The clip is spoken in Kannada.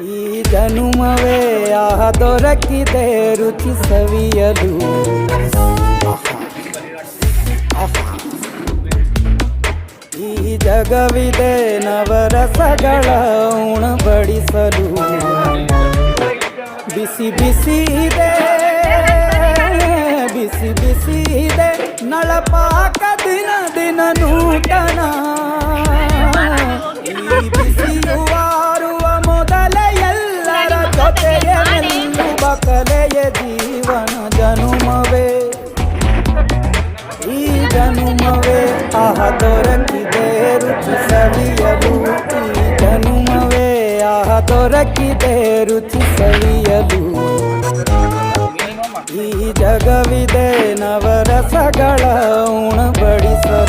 ಈ ಜನುಮವೇ ಆಹ ದೊರಕಿದೆ ರುಚಿ ಸವಿಯಲು. ಈ ಜಗವಿದೆ ನವರಸಗಳ ಉಣಬಡಿಸಲು. ಬಿಸಿ ಬಿಸಿ ಇದೆ, ಬಿಸಿ ಬಿಸಿ ಇದೆ ನಳಪಾಕ ದಿನ ದಿನ ನೂತನ. ಈ ಬಿಸಿಯುವಾರುವ ಮೊದಲೇ ಎಲ್ಲರ ಜೊತೆಗೆ ನಿಲ್ಲುವ ಕಲೆಯ ಜೀವನ ಜನುಮವೇ. ಈ ಜನುಮವೇ ಆಹ ದೊರಕಿದೆ ರುಚಿ ಸವಿಯಲು. ಈ ಜನುಮವೇ ಆಹ ದೊರಕಿದೆ ರುಚಿ ಸವಿಯಲು. ಈ ಜಗವಿದೆ ನವರಸಗಳ ಉಣಬಡಿಸಲು.